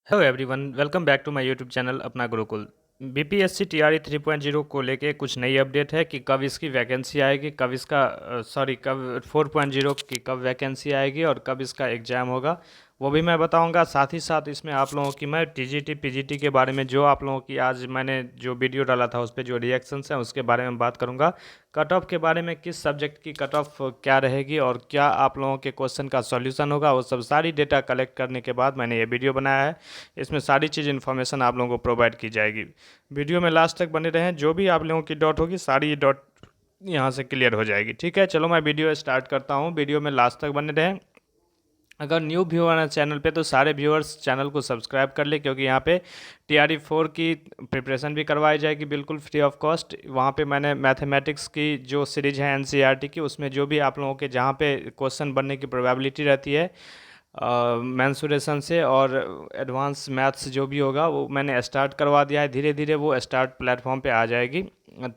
Hello everyone, welcome back to my YouTube channel अपना Gurukul. BPSC TRE 3.0 को लेके कुछ नई अपडेट है कि कब इसकी वैकेंसी आएगी, कब इसका कब 4.0 की कब वैकेंसी आएगी और कब इसका एग्ज़ाम होगा, वो भी मैं बताऊंगा। साथ ही साथ इसमें आप लोगों की मैं टीजीटी पीजीटी के बारे में जो आप लोगों की आज मैंने जो वीडियो डाला था उस पर जो रिएक्शंस हैं उसके बारे में बात करूंगा। कट ऑफ के बारे में, किस सब्जेक्ट की कट ऑफ क्या रहेगी और क्या आप लोगों के क्वेश्चन का सॉल्यूशन होगा, वो सब सारी डेटा कलेक्ट करने के बाद मैंने ये वीडियो बनाया है। इसमें सारी चीज़ इन्फॉर्मेशन आप लोगों को प्रोवाइड की जाएगी। वीडियो में लास्ट तक बने रहें, जो भी आप लोगों की डॉट होगी सारी डॉट यहाँ से क्लियर हो जाएगी। ठीक है, चलो मैं वीडियो स्टार्ट करता हूँ। वीडियो में लास्ट तक बने रहें। अगर न्यू व्यूअर है चैनल पे तो सारे व्यूअर्स चैनल को सब्सक्राइब कर ले, क्योंकि यहाँ पे TRE 4 की प्रिपरेशन भी करवाई जाएगी बिल्कुल फ्री ऑफ कॉस्ट। वहाँ पे मैंने मैथमेटिक्स की जो सीरीज है NCERT की, उसमें जो भी आप लोगों के जहाँ पे क्वेश्चन बनने की प्रोबेबिलिटी रहती है मेंसुरेशन से और एडवांस मैथ्स जो भी होगा वो मैंने स्टार्ट करवा दिया है। धीरे धीरे वो स्टार्ट प्लेटफॉर्म पे आ जाएगी,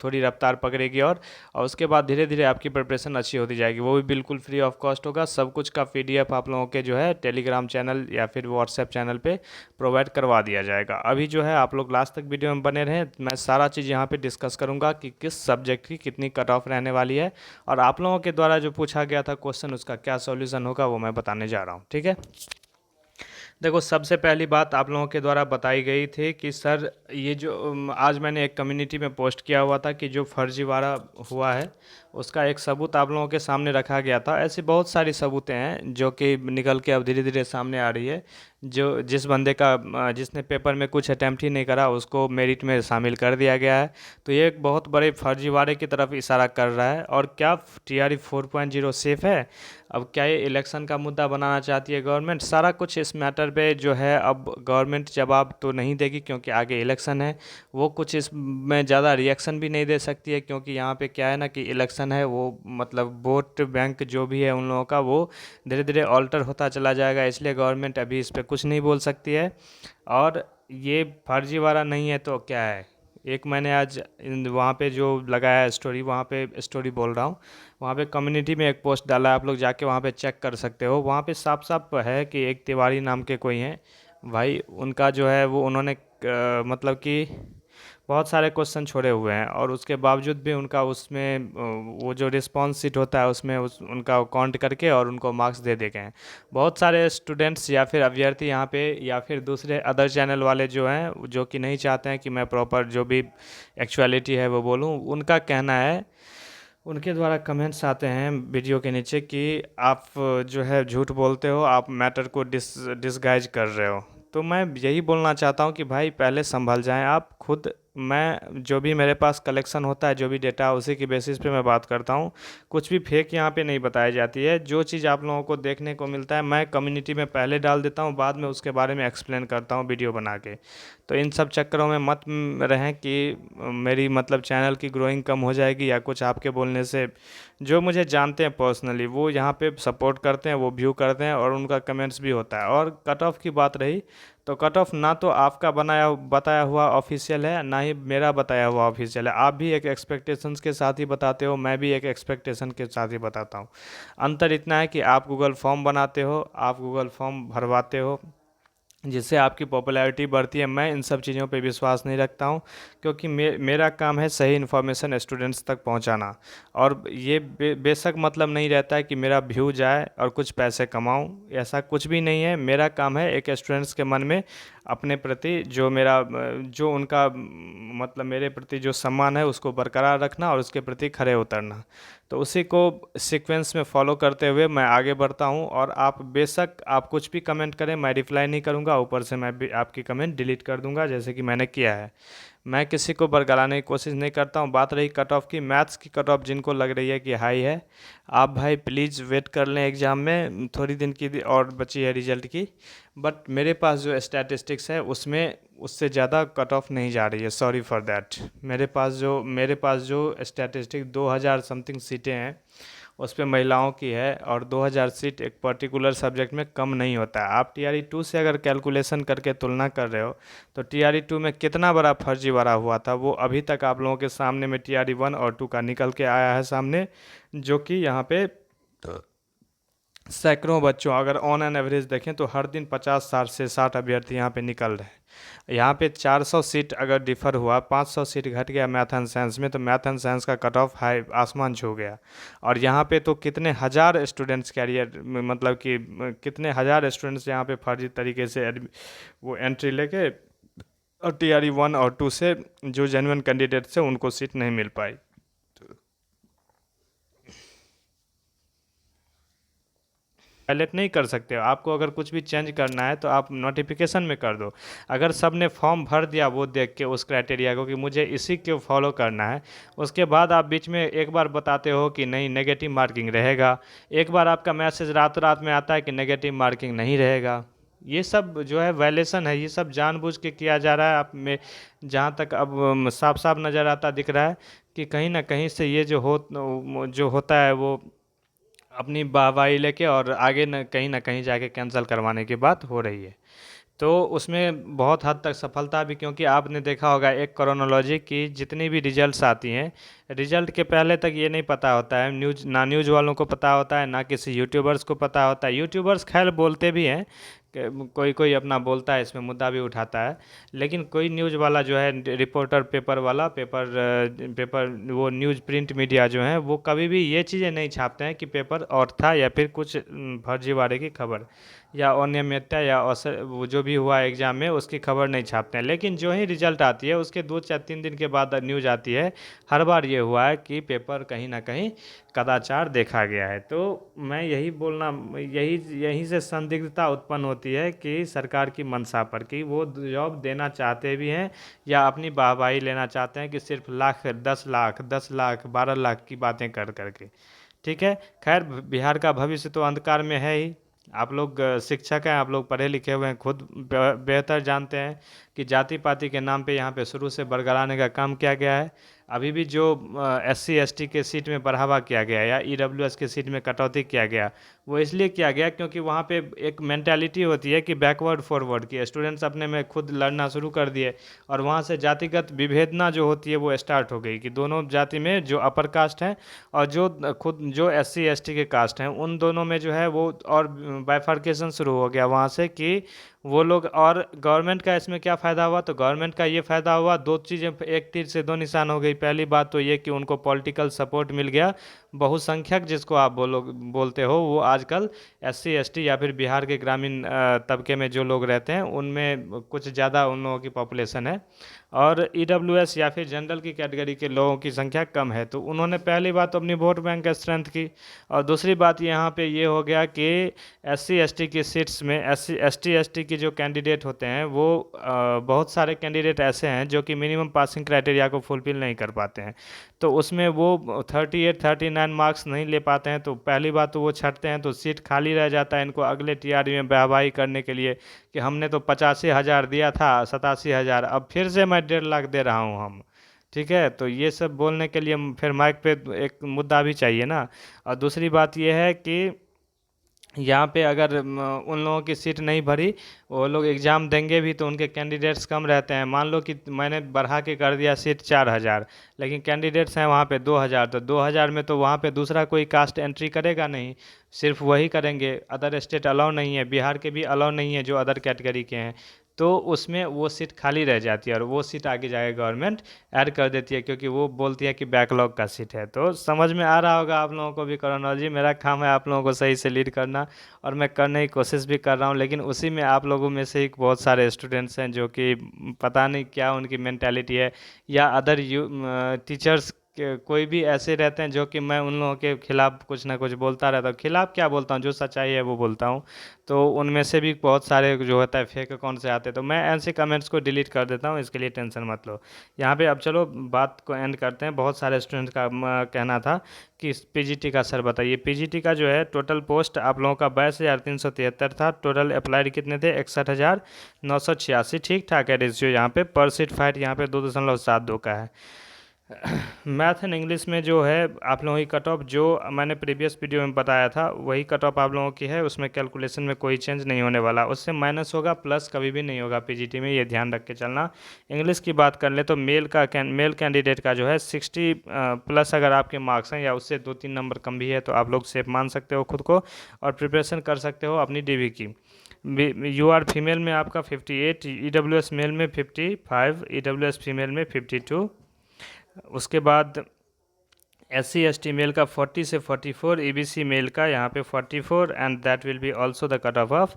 थोड़ी रफ्तार पकड़ेगी और उसके बाद धीरे धीरे आपकी प्रिपरेशन अच्छी होती जाएगी। वो भी बिल्कुल फ्री ऑफ कॉस्ट होगा। सब कुछ का PDF आप लोगों के जो है टेलीग्राम चैनल या फिर व्हाट्सएप चैनल पे प्रोवाइड करवा दिया जाएगा। अभी जो है आप लोग लास्ट तक वीडियो में बने रहें, मैं सारा चीज़ यहाँ पे डिस्कस करूँगा कि किस सब्जेक्ट की कितनी कट ऑफ रहने वाली है और आप लोगों के द्वारा जो पूछा गया था क्वेश्चन उसका क्या सॉल्यूशन होगा वो मैं बताने जा रहा हूँ। ठीक है, देखो सबसे पहली बात आप लोगों के द्वारा बताई गई थी कि सर ये जो आज मैंने एक कम्युनिटी में पोस्ट किया हुआ था कि जो फर्जीवाड़ा हुआ है उसका एक सबूत आप लोगों के सामने रखा गया था। ऐसी बहुत सारी सबूतें हैं जो कि निकल के अब धीरे धीरे सामने आ रही है। जो जिस बंदे का जिसने पेपर में कुछ अटैम्प्ट ही नहीं करा उसको मेरिट में शामिल कर दिया गया है। तो ये एक बहुत बड़े फर्जीवाड़े की तरफ इशारा कर रहा है। और क्या TRE 4.0 सेफ है? अब क्या ये इलेक्शन का मुद्दा बनाना चाहती है गवर्नमेंट? सारा कुछ इस मैटर पे जो है अब गवर्नमेंट जवाब तो नहीं देगी, क्योंकि आगे इलेक्शन है। वो कुछ इसमें ज़्यादा रिएक्शन भी नहीं दे सकती है, क्योंकि यहाँ पे क्या है ना कि इलेक्शन है, वो मतलब वोट बैंक जो भी है उन लोगों का वो धीरे धीरे ऑल्टर होता चला जाएगा। इसलिए गवर्नमेंट अभी इस पर कुछ नहीं बोल सकती है। और ये फर्जीवाड़ा नहीं है तो क्या है? एक मैंने आज वहाँ पे जो लगाया स्टोरी, वहाँ पे स्टोरी बोल रहा हूँ, वहाँ पे कम्युनिटी में एक पोस्ट डाला है, आप लोग जाके वहाँ पे चेक कर सकते हो। वहाँ पे साफ साफ है कि एक तिवारी नाम के कोई हैं भाई, उनका जो है वो उन्होंने मतलब कि बहुत सारे क्वेश्चन छोड़े हुए हैं और उसके बावजूद भी उनका उसमें वो जो रिस्पॉन्स शीट होता है उसमें उनका काउंट करके और उनको मार्क्स दे दे गए हैं। बहुत सारे स्टूडेंट्स या फिर अभ्यर्थी यहाँ पे या फिर दूसरे अदर चैनल वाले जो हैं जो कि नहीं चाहते हैं कि मैं प्रॉपर जो भी एक्चुअलिटी है वो बोलूँ, उनका कहना है, उनके द्वारा कमेंट्स आते हैं वीडियो के नीचे कि आप जो है झूठ बोलते हो, आप मैटर को डिसगाइज कर रहे हो। तो मैं यही बोलना चाहता हूँ कि भाई पहले संभल जाएं आप खुद। मैं जो भी मेरे पास कलेक्शन होता है, जो भी डेटा, उसी की बेसिस पे मैं बात करता हूँ। कुछ भी फेक यहाँ पे नहीं बताई जाती है। जो चीज़ आप लोगों को देखने को मिलता है मैं कम्युनिटी में पहले डाल देता हूँ, बाद में उसके बारे में एक्सप्लेन करता हूँ वीडियो बना के। तो इन सब चक्करों में मत रहें कि मेरी मतलब चैनल की ग्रोइंग कम हो जाएगी या कुछ आपके बोलने से। जो मुझे जानते हैं पर्सनली वो यहाँ पे सपोर्ट करते हैं, वो व्यू करते हैं और उनका कमेंट्स भी होता है। और कट ऑफ की बात रही तो कट ऑफ ना तो आपका बताया हुआ ऑफिशियल है, ना ही मेरा बताया हुआ ऑफिशियल है। आप भी एक एक्सपेक्टेशंस के साथ ही बताते हो, मैं भी एक एक्सपेक्टेशन के साथ ही बताता हूँ। अंतर इतना है कि आप गूगल फॉर्म बनाते हो, आप गूगल फॉर्म भरवाते हो जिससे आपकी पॉपुलैरिटी बढ़ती है। मैं इन सब चीज़ों पे विश्वास नहीं रखता हूँ, क्योंकि मेरा काम है सही इन्फॉर्मेशन स्टूडेंट्स तक पहुँचाना। और ये बेशक मतलब नहीं रहता है कि मेरा व्यू जाए और कुछ पैसे कमाऊँ, ऐसा कुछ भी नहीं है। मेरा काम है एक स्टूडेंट्स के मन में अपने प्रति जो मेरा जो उनका मतलब मेरे प्रति जो सम्मान है उसको बरकरार रखना और उसके प्रति खरे उतरना। तो उसी को सीक्वेंस में फॉलो करते हुए मैं आगे बढ़ता हूँ। और आप बेशक आप कुछ भी कमेंट करें, मैं रिप्लाई नहीं करूँगा, ऊपर से मैं भी आपकी कमेंट डिलीट कर दूँगा जैसे कि मैंने किया है। मैं किसी को बरगलाने की कोशिश नहीं करता हूँ। बात रही कट ऑफ की, मैथ्स की कट ऑफ जिनको लग रही है कि हाई है, आप भाई प्लीज़ वेट कर लें। एग्ज़ाम में थोड़ी दिन की और बची है रिजल्ट की, बट मेरे पास जो स्टैटिस्टिक्स है उसमें उससे ज़्यादा कट ऑफ नहीं जा रही है। Sorry for that. मेरे पास जो स्टैटिस्टिक 2000 समथिंग सीटें हैं उस पे महिलाओं की है और 2000 सीट एक पर्टिकुलर सब्जेक्ट में कम नहीं होता है। आप TRE 2 से अगर कैलकुलेशन करके तुलना कर रहे हो तो TRE 2 में कितना बड़ा फर्जीवाड़ा हुआ था वो अभी तक आप लोगों के सामने में TRE 1 और 2 का निकल के आया है सामने, जो कि यहाँ पे सैकड़ों बच्चों, अगर ऑन एन एवरेज देखें तो हर दिन 50 से 60 अभ्यर्थी यहाँ पे निकल रहे हैं। यहाँ पे 400 सीट अगर डिफर हुआ, 500 सीट घट गया मैथ एंड साइंस में, तो मैथ एंड साइंस का कट ऑफ हाई आसमान छू गया। और यहाँ पे तो कितने हज़ार स्टूडेंट्स कैरियर मतलब कि कितने हज़ार स्टूडेंट्स यहाँ पे फर्जी तरीके से वो एंट्री लेके, और TRE 1 और 2 से जो जेन्युइन कैंडिडेट थे उनको सीट नहीं मिल पाई। पायलट नहीं कर सकते हो, आपको अगर कुछ भी चेंज करना है तो आप नोटिफिकेशन में कर दो। अगर सब ने फॉर्म भर दिया वो देख के उस क्राइटेरिया को कि मुझे इसी को फॉलो करना है, उसके बाद आप बीच में एक बार बताते हो कि नहीं नेगेटिव मार्किंग रहेगा, एक बार आपका मैसेज रात रात में आता है कि नेगेटिव मार्किंग नहीं रहेगा, ये सब जो है वायलेशन है, ये सब जानबूझ के किया जा रहा है। आप में जहाँ तक अब साफ साफ नज़र आता दिख रहा है कि कहीं ना कहीं से ये जो होता है वो अपनी वाहवाही लेके और आगे न कहीं जाके कैंसिल करवाने की बात हो रही है। तो उसमें बहुत हद तक सफलता भी, क्योंकि आपने देखा होगा एक क्रोनोलॉजी की जितनी भी रिजल्ट्स आती हैं, रिजल्ट के पहले तक ये नहीं पता होता है, न्यूज़ वालों को पता होता है ना किसी यूट्यूबर्स को पता होता है। यूट्यूबर्स खैर बोलते भी हैं, कोई कोई अपना बोलता है, इसमें मुद्दा भी उठाता है, लेकिन कोई न्यूज़ वाला जो है रिपोर्टर, पेपर वाला, पेपर वो न्यूज़ प्रिंट मीडिया जो है वो कभी भी ये चीज़ें नहीं छापते हैं कि पेपर और था या फिर कुछ फर्जीवाड़े की खबर या अनियमितता या वो जो भी हुआ एग्ज़ाम में उसकी खबर नहीं छापते हैं। लेकिन जो ही रिजल्ट आती है उसके 2 या 3 दिन के बाद न्यूज़ आती है, हर बार ये हुआ है कि पेपर कहीं ना कहीं कदाचार देखा गया है। तो मैं यही बोलना, यहीं से संदिग्धता उत्पन्न होती है कि सरकार की मंशा पर, कि वो जॉब देना चाहते भी हैं या अपनी वाहवाही लेना चाहते हैं कि सिर्फ लाख, 10 लाख, 10 लाख, 12 लाख की बातें कर करके। ठीक है, खैर बिहार का भविष्य तो अंधकार में है ही। आप लोग शिक्षक हैं, आप लोग पढ़े लिखे हुए हैं, खुद बेहतर जानते हैं कि जाति पाति के नाम पे यहाँ पे शुरू से बरगलाने का काम किया गया है। अभी भी जो SC ST के सीट में बढ़ावा किया गया या EWS के सीट में कटौती किया गया, वो इसलिए किया गया क्योंकि वहाँ पे एक मेंटालिटी होती है कि बैकवर्ड फॉरवर्ड की, स्टूडेंट्स अपने में खुद लड़ना शुरू कर दिए और वहाँ से जातिगत विभेदना जो होती है वो स्टार्ट हो गई कि दोनों जाति में जो अपर कास्ट हैं और जो SC ST के कास्ट हैं, उन दोनों में जो है वो और बाइफर्केशन शुरू हो गया वहाँ से कि वो लोग, और गवर्नमेंट का इसमें क्या फ़ायदा हुआ, तो गवर्नमेंट का ये फ़ायदा हुआ, दो चीज़ें, एक तीर से दो निशान हो गई। पहली बात तो ये कि उनको पॉलिटिकल सपोर्ट मिल गया, बहुसंख्यक जिसको आप बोलते हो, वो आजकल SC ST या फिर बिहार के ग्रामीण तबके में जो लोग रहते हैं उनमें कुछ ज़्यादा उन लोगों की पॉपुलेशन है, और EWS या फिर जनरल की कैटेगरी के लोगों की संख्या कम है। तो उन्होंने पहली बात तो अपनी वोट बैंक स्ट्रेंथ की, और दूसरी बात यहाँ पे ये हो गया कि SC ST की सीट्स में ST ST की जो कैंडिडेट होते हैं वो बहुत सारे कैंडिडेट ऐसे हैं जो कि मिनिमम पासिंग क्राइटेरिया को फुलफिल नहीं कर पाते हैं। तो उसमें वो 38-39 मार्क्स नहीं ले पाते हैं, तो पहली बात तो वो छटते हैं, तो सीट खाली रह जाता है इनको अगले TRE में वाहवाही करने के लिए कि हमने तो 85,000 दिया था, 87,000, अब फिर से मैं 1.5 लाख दे रहा हूँ हम। ठीक है, तो ये सब बोलने के लिए फिर माइक पे एक मुद्दा भी चाहिए ना। और दूसरी बात ये है कि यहाँ पे अगर उन लोगों की सीट नहीं भरी, वो लोग एग्ज़ाम देंगे भी तो उनके कैंडिडेट्स कम रहते हैं। मान लो कि मैंने बढ़ा के कर दिया सीट 4,000, लेकिन कैंडिडेट्स हैं वहाँ पे 2,000, तो 2,000 में तो वहाँ पे दूसरा कोई कास्ट एंट्री करेगा नहीं, सिर्फ वही करेंगे। अदर स्टेट अलाउ नहीं है, बिहार के भी अलाउ नहीं है जो अदर कैटेगरी के हैं, तो उसमें वो सीट खाली रह जाती है और वो सीट आगे जाके गवर्नमेंट ऐड कर देती है, क्योंकि वो बोलती है कि बैकलॉग का सीट है। तो समझ में आ रहा होगा आप लोगों को भी क्रोनोलॉजी। मेरा काम है आप लोगों को सही से लीड करना, और मैं करने की कोशिश भी कर रहा हूँ, लेकिन उसी में आप लोगों में से ही बहुत सारे स्टूडेंट्स हैं जो कि पता नहीं क्या उनकी मेंटालिटी है, या अदर टीचर्स कोई भी ऐसे रहते हैं जो कि मैं उन लोगों के खिलाफ कुछ ना कुछ बोलता रहता हूँ। खिलाफ क्या बोलता हूँ, जो सच्चाई है वो बोलता हूँ। तो उनमें से भी बहुत सारे जो होता है फेक अकाउंट से आते हैं, तो मैं ऐसे कमेंट्स को डिलीट कर देता हूँ, इसके लिए टेंशन मत लो। यहाँ पे अब चलो बात को एंड करते हैं। बहुत सारे स्टूडेंट्स का कहना था कि PGT का सर बताइए। PGT का जो है टोटल पोस्ट आप लोगों का 22,373 था, टोटल अप्लाइड कितने थे, 61,986। ठीक ठाक है रेशियो यहाँ पे, पर सीट फाइट यहाँ पे 2.72 का है। मैथ एंड इंग्लिश में जो है आप लोगों की कट ऑफ जो मैंने प्रीवियस वीडियो में बताया था वही कट ऑफ आप लोगों की है, उसमें कैलकुलेशन में कोई चेंज नहीं होने वाला, उससे माइनस होगा प्लस कभी भी नहीं होगा पीजीटी में, ये ध्यान रख के चलना। इंग्लिश की बात कर ले तो मेल कैंडिडेट का जो है 60 प्लस अगर आपके मार्क्स हैं या उससे 2-3 नंबर कम भी है तो आप लोग सेफ मान सकते हो खुद को और प्रिपरेशन कर सकते हो अपनी डीवी की। यू आर फीमेल में आपका 58, ईडब्ल्यूएस मेल में 55, ईडब्ल्यूएस फीमेल में 52। उसके बाद SC/ST मेल का 40 से 44, EBC मेल का यहाँ पे 44 and that will be also the cut off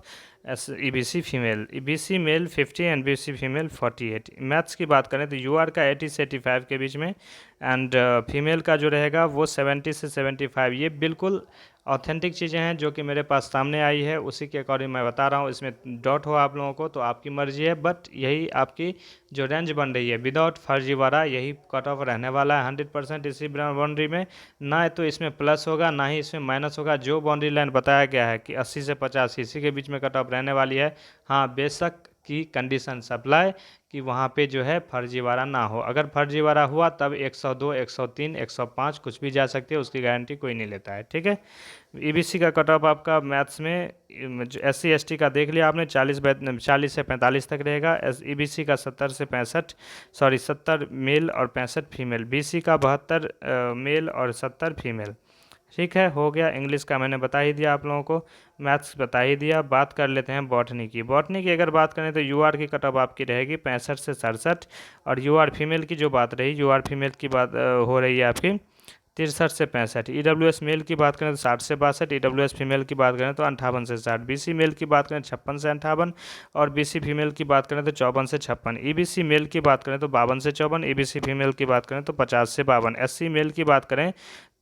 EBC female. EBC male 50 and BC female 48। Maths की बात करें तो UR का 80 से 85 के बीच में एंड फीमेल का जो रहेगा वो 70 से 75। ये बिल्कुल ऑथेंटिक चीज़ें हैं जो कि मेरे पास सामने आई है, उसी के अकॉर्डिंग मैं बता रहा हूँ। इसमें डाउट हो आप लोगों को तो आपकी मर्जी है, बट यही आपकी जो रेंज बन रही है विदाउट फर्जीवाड़ा यही कट ऑफ रहने वाला है 100% इसी बाउंड्री में। ना तो इसमें प्लस होगा ना ही इसमें माइनस होगा। जो बाउंड्री लाइन बताया गया है कि 80 से 85 इसी के बीच में कट ऑफ रहने वाली है। हाँ, बेशक की कंडीशन सप्लाई कि वहाँ पे जो है फर्जीवाड़ा ना हो। अगर फर्जीवाड़ा हुआ तब 102, 103, 105 कुछ भी जा सकती है, उसकी गारंटी कोई नहीं लेता है। ठीक है। EBC का कट ऑफ आपका मैथ्स में SC/ST का देख लिया आपने 40 से 45 तक रहेगा। EBC का 70 मेल और 65 फीमेल। BC का 72 मेल और 70 फीमेल। ठीक है, हो गया। इंग्लिश का मैंने बता ही दिया आप लोगों को, मैथ्स बता ही दिया। बात कर लेते हैं बॉटनी की। बॉटनी की अगर बात करें तो UR की कट ऑफ आपकी रहेगी 65 से 67 और UR फीमेल की जो बात रही, UR फीमेल की बात हो रही है आपकी 63 से 65। EWS मेल की बात करें तो 60 से 62, EWS फीमेल की बात करें तो 58 से 60, BC मेल की बात करें 56 से 58 और BC फीमेल की बात करें तो 54 से 56। EBC मेल की बात करें तो 52 से 54, EBC फीमेल की बात करें तो 50 से 52। SC मेल की बात करें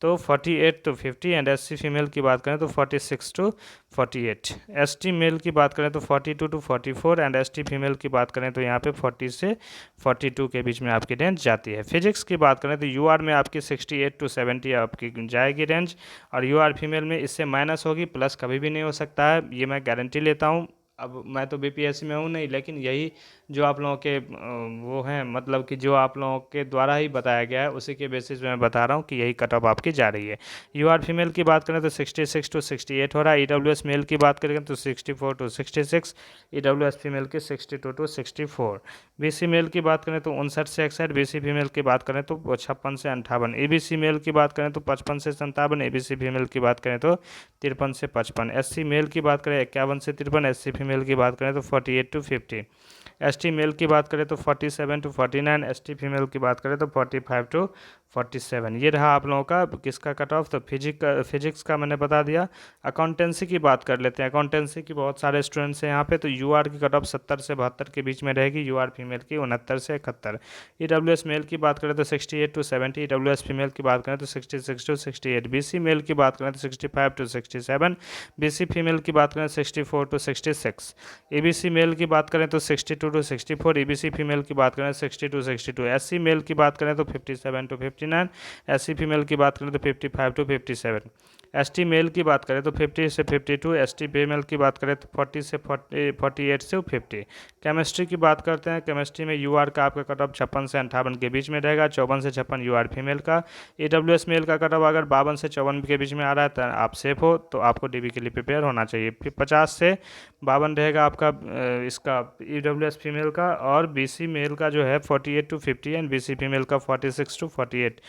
तो 48 to 50 एंड SC फीमेल की बात करें तो 46 to 48। ST मेल की बात करें तो 42 to 44 एंड ST फीमेल की बात करें तो यहाँ पे 40 से 42 के बीच में आपकी रेंज जाती है। फिजिक्स की बात करें तो UR में आपकी 68 to 70 आपकी जाएगी रेंज और UR फीमेल में इससे माइनस होगी, प्लस कभी भी नहीं हो सकता है, ये मैं गारंटी लेता हूँ। अब मैं तो BPSC में हूँ नहीं, लेकिन यही जो आप लोगों के वो हैं, मतलब कि जो आप लोगों के द्वारा ही बताया गया है उसी के बेसिस पे मैं बता रहा हूँ कि यही कट ऑफ आपकी जा रही है। UR फीमेल की बात करें तो 66 to 68 हो रहा है। EWS मेल की बात करें तो 64 to 66, EWS फीमेल की 62 to 64। BC मेल की बात करें तो 59 से 61, BC फीमेल की बात करें तो 56 से 58, EBC मेल की बात करें तो 55 से 57, EBC फीमेल की बात करें तो 53 से 55। SC मेल की बात करें 51 से 53, SC फीमेल की बात करें तो 48 to 50। ST मेल की बात करें तो 47 to 49, ST फीमेल की बात करें तो 45 to 47। ये रहा आप लोगों का किसका कट ऑफ। तो फिजिक्स का मैंने बता दिया। अकाउंटेंसी की बात कर लेते हैं। अकाउंटेंसी की बहुत सारे स्टूडेंट्स हैं यहाँ पे। तो UR की कट ऑफ 70 से 72 के बीच में रहेगी, UR फीमेल की 69 से 71। EWS मेल की बात करें तो 68 to 70, EWS फीमेल की बात करें तो 66 to 68, BC मेल की बात करें तो 65 to 67, BC फीमेल की बात करें 64 to 66, EBC मेल की बात करें तो 62 to 64, EBC फीमेल की बात करें 60 to 62, SC मेल की बात करें तो 57 to 59, SC फीमेल की बात करें तो 55 to 57, ST मेल की बात करें तो 50 से 52, ST फीमेल की बात करें तो 40 से 48 से 50। केमिस्ट्री की बात करते हैं। केमिस्ट्री में UR का आपका कट ऑफ 56 से 58 के बीच में रहेगा, 54 से 56 UR फीमेल का। EWS मेल का कट ऑफ अगर 52 से 54 के बीच में आ रहा है तो आप सेफ हो, तो आपको DB के लिए प्रिपेयर होना चाहिए। फिर 50 से 52 रहेगा आपका इसका EWS फीमेल का, और BC मेल का जो है 48 to 50 एंड BC फीमेल का 46 to 48,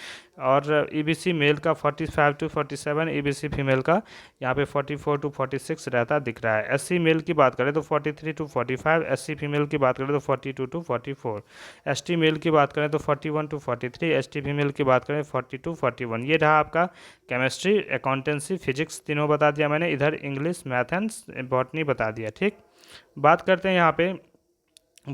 और EBC मेल का 45 to 47, EBC फीमेल का यहाँ पे 44 to 46 रहता दिख रहा है। SC मेल की बात करें तो 43 to 45, SC फीमेल की बात करें तो 42 to 44, ST मेल की बात करें तो 41 to 43, ST फीमेल की बात करें 40 to 41। ये रहा आपका केमिस्ट्री, अकाउंटेंसी, फिजिक्स तीनों बता दिया मैंने। इधर इंग्लिश, मैथ एंड बॉटनी बता दिया। ठीक, बात करते हैं यहाँ पे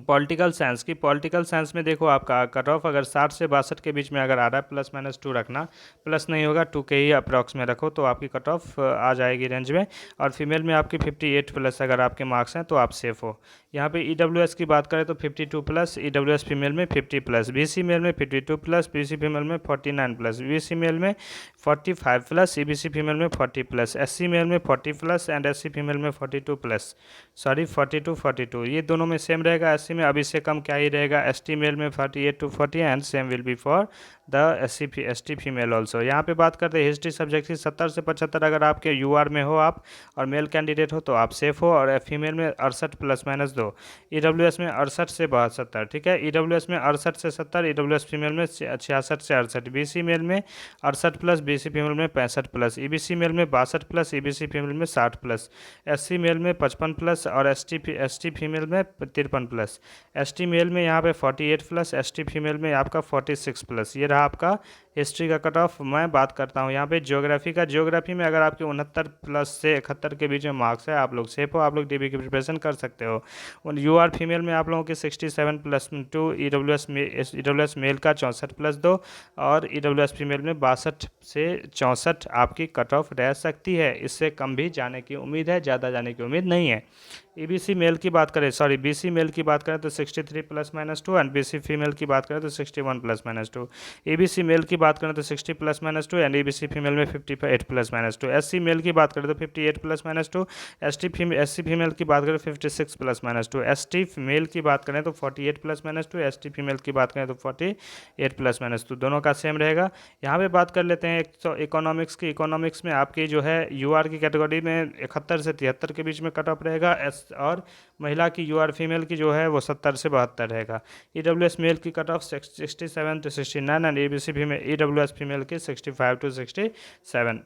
पॉलिटिकल साइंस की। पॉलिटिकल साइंस में देखो आपका कट ऑफ अगर 60 से 62 के बीच में अगर आ रहा है, +-2 रखना, प्लस नहीं होगा 2 के ही अप्रॉक्स में रखो तो आपकी कट ऑफ आ जाएगी रेंज में। और फीमेल में आपकी 58 प्लस अगर आपके मार्क्स हैं तो आप सेफ हो। यहाँ पे EWS की बात करें तो 52 प्लस, EWS फीमेल में 50 प्लस, BC मेल में 52 प्लस, BC फीमेल में 49 प्लस, BC मेल में 45 प्लस, EBC फीमेल में 40 प्लस, SC मेल में 40 प्लस एंड SC फीमेल में 42 प्लस, 42 ये दोनों में सेम रहेगा। SC में, अब इससे कम क्या ही रहेगा, ST मेल में 38 to 40 and same will be for the ST female also. यहाँ पे बात करते हैं हिस्ट्री सब्जेक्ट की, 70 से 75 अगर आपके UR में हो आप और मेल कैंडिडेट हो तो आप सेफ हो, और फीमेल में 68 +- 2, EWS में 68 से 72, ठीक है, EWS में 68 से 70, EWS फीमेल में 66 से 68, BC मेल में 68+, BC फीमेल में 65+, EBC मेल में 62+, EBC फीमेल में 60+, SC मेल में 55+, और ST फीमेल में 53+, ST मेल में यहाँ पे 48+, ST फीमेल में आपका 46+। ये रहा आपका हिस्ट्री का कट ऑफ। मैं बात करता हूँ यहाँ पे ज्योग्राफी का। ज्योग्राफी में अगर आपके 69+ से 71 के बीच में मार्क्स है, आप लोग सेफ हो, आप लोग DB की प्रिपरेशन कर सकते हो। UR फीमेल में आप लोगों के 67+2, EWS मेल का 64+2, और EWS फीमेल में 62 से 64 आपकी कट ऑफ रह सकती है। इससे कम भी जाने की उम्मीद है, ज़्यादा जाने की उम्मीद नहीं है। BC मेल की बात करें, BC मेल की बात करें तो 63 +- 2, एंड BC फीमेल की बात करें तो 61 +- 2। EBC मेल की बात करें तो 60 +- 2, एंड EBC फीमेल में 58 +- 2। SC मेल की बात करें तो 58 +- 2, SC फीमेल की बात करें तो 56 +- 2, ST मेल की बात करें तो 48 +- 2, ST फीमेल की बात करें तो 48 +- 2, दोनों का सेम रहेगा। यहाँ पे बात कर लेते हैं इकोनॉमिक्स की। इकोनॉमिक्स में आपकी जो है UR की कैटेगरी में 71 से 73 के बीच में कट ऑफ रहेगा, और महिला की UR फीमेल की जो है वो 70 से 72 रहेगा। EWS मेल की cut off 67 to 69, and EBC female EWS female की 65 to 67।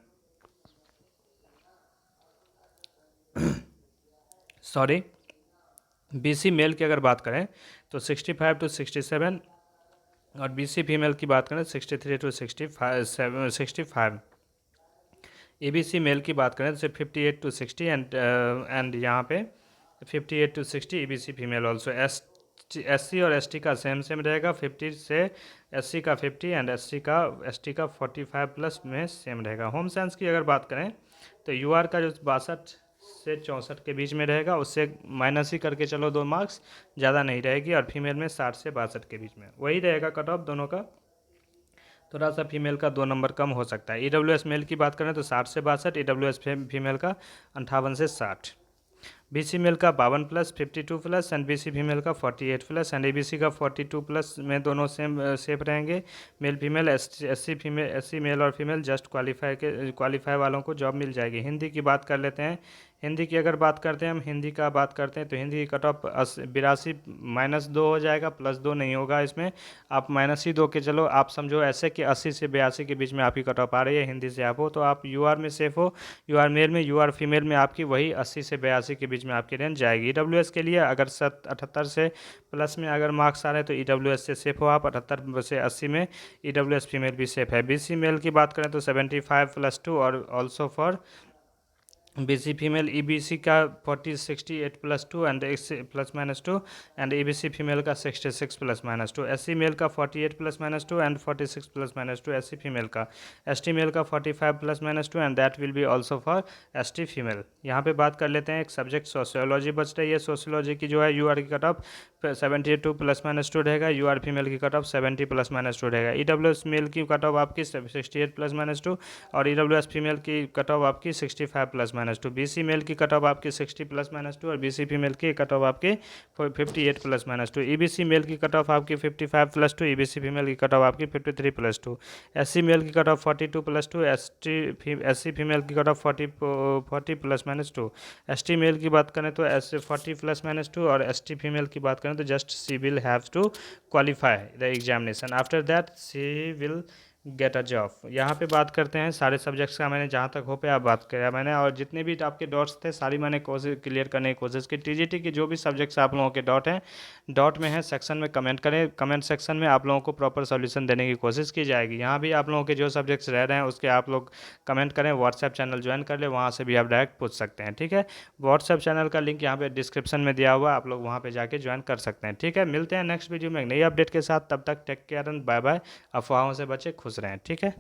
सॉरी, BC मेल की अगर बात करें तो 65 to 67, और BC फीमेल की बात करें 63 to 65। EBC मेल की बात करें तो 58 to 60, एंड यहाँ पे 58 to 60 EBC female also. SC और ST का सेम रहेगा, 50 से SC का 50, एंड ST का 45+ में सेम रहेगा। होम साइंस की अगर बात करें तो UR का जो 62 से 64 के बीच में रहेगा, उससे माइनस ही करके चलो 2 मार्क्स, ज़्यादा नहीं रहेगी, और फीमेल में 60 से 62 के बीच में वही रहेगा कट ऑफ दोनों का। थोड़ा सा फीमेल का 2 नंबर कम हो सकता है। EWS मेल की बात करें तो 60 से 62, EWS फीमेल का 58 से 60। BC मेल का 52+, 52+, एंड BC फीमेल का 48+, एंड ABC का 42+ में दोनों सेफ रहेंगे। मेल फीमेल SC मेल और फीमेल जस्ट क्वालिफाई वालों को जॉब मिल जाएगी। हिंदी की बात कर लेते हैं। हिंदी की अगर बात करते हैं, हम हिंदी का बात करते हैं तो हिंदी की कट ऑफ 82 -2 हो जाएगा, +2 नहीं होगा इसमें, आप माइनस ही 2 के चलो, आप समझो ऐसे कि 80 से 82 के बीच में आपकी कट ऑफ आ रही है, हिंदी से आप हो तो आप UR में सेफ हो। UR मेल में, UR फीमेल में आपकी वही 80 से 82 के बीच में आपकी रेंज जाएगी। EWS के लिए अगर 78 से प्लस में अगर मार्क्स आ रहे हैं तो EWS से सेफ हो आप, 78 से 80 में EWS फीमेल भी सेफ है। BC मेल की बात करें तो 75 +2, और also for BC female EBC का 68 +2, एंड +- 2, एंड EBC फीमेल का 66 +- 2, SC मेल का 48 +- 2, एंड 46 +- 2, SC फीमेल का, ST मेल का 45 +- 2, and that will be also for ST female. यहाँ पे बात कर लेते हैं एक सब्जेक्ट सोशियोलॉजी बच रही है। सोशियोलॉजी की जो है UR की कट ऑफ 72 +- 2 रहेगा, UR फीमेल की कट ऑफ 70 +- 2 रहेगा। EWS मेल की कट ऑफ आपकी 68 +- 2, और EWS फीमेल की कट ऑफ आपकी 65 +- 2। BC मेल की कट ऑफ आपकी 60 +- 2, और BC फीमेल की कट ऑफ आपकी 58 +- 2। EBC मेल की कट ऑफ आपकी 55 +2, EBC फीमेल की कट ऑफ आपकी 53 +2। SC मेल की कट ऑफ 42 +2, SC फीमेल की कट ऑफ 40 +- 2। ST मेल की बात करें तो 40 +- 2, और ST फीमेल की बात करें तो just she will have to qualify the examination, after that she will get a job. यहाँ पे बात करते हैं सारे सब्जेक्ट्स का, मैंने जहाँ तक हो पे आप बात किया मैंने, और जितने भी आपके डॉट्स थे सारी मैंने कोशिश क्लियर करने की कोशिश की। TGT की जो भी सब्जेक्ट्स आप लोगों के डॉट हैं, डॉट में है, सेक्शन में कमेंट करें, कमेंट सेक्शन में आप लोगों को प्रॉपर सॉल्यूशन देने की कोशिश की जाएगी। यहाँ भी आप लोगों के जो सब्जेक्ट्स रह रहे हैं उसके आप लोग कमेंट करें, व्हाट्सएप चैनल ज्वाइन कर ले, वहाँ से भी आप डायरेक्ट पूछ सकते हैं, ठीक है। व्हाट्सएप चैनल का लिंक यहाँ पे डिस्क्रिप्शन में दिया हुआ है, आप लोग वहाँ पे जाके ज्वाइन कर सकते हैं, ठीक है। मिलते हैं नेक्स्ट वीडियो में एक नई अपडेट के साथ, तब तक take care and bye bye. अफवाहों से बचे, खुश रहें, ठीक है।